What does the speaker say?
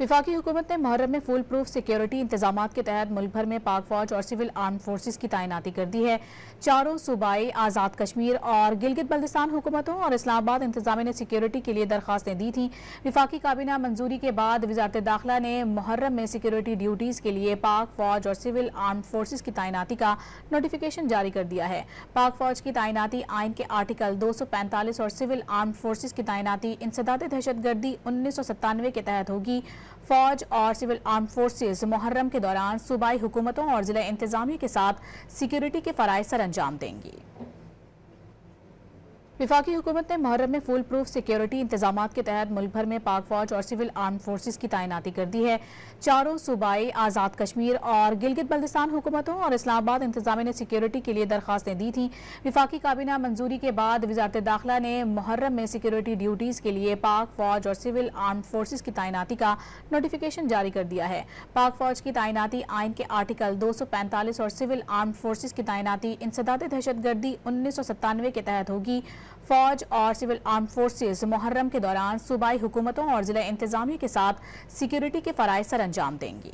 वफाकी हुकूमत ने मुहर्रम में फुल प्रूफ सिक्योरिटी इंतजाम के तहत मुल्क भर में पाक फौज और सिविल आर्म फोर्सेस की तैनाती कर दी है। चारों सूबाई, आज़ाद कश्मीर और गिलगित बल्तिस्तान हुकूमतों और इस्लामाबाद इंतजामिया ने सिक्योरिटी के लिए दरखास्तें दी थी। वफाकी काबीना मंजूरी के बाद वजारत दाखिला ने मुहर्रम में सिक्योरिटी ड्यूटीज के लिए पाक फौज और सिविल आर्म फोर्सेस की तैनाती का नोटिफिकेशन जारी कर दिया है। पाक फौज की तैनाती आइन के आर्टिकल 245 और सिविल आर्म फोर्सेस की तैनाती इंसदाद दहशतगर्दी 1997 के तहत होगी। फौज और सिविल आर्म फोर्सेस मुहर्रम के दौरान सूबाई हुकूमतों और जिला इंतजामिया के साथ सिक्योरिटी के फराइज सर अंजाम देंगी। वफाकी हुकूमत ने मुहर्रम में फुल प्रूफ सिक्योरिटी इंतजाम के तहत मुल्क भर में पाक फौज और सिविल आर्म फोर्सेस की तैनाती कर दी है। चारों सूबाई, आज़ाद कश्मीर और गिलगित बल्तिस्तान हुकूमतों और इस्लामाबाद इंतजामिया ने सिक्योरिटी के लिए दरखास्तें दी थी। वफाकी काबीना मंजूरी के बाद वजारत दाखिला ने मुहर्रम में सिक्योरिटी ड्यूटीज के लिए पाक फौज और सिविल आर्म फोर्सेस की तैनाती का नोटिफिकेशन जारी कर दिया है। पाक फौज की तैनाती आइन के आर्टिकल 245 और सिविल आर्म फोर्सेस की तैनाती इंसदाद दहशतगर्दी 1997 के तहत होगी। फौज और सिविल आर्म फोर्सेस मुहर्रम के दौरान सूबाई हुकूमतों और जिला इंतजामिया के साथ सिक्योरिटी के फराइज सर अंजाम देंगी।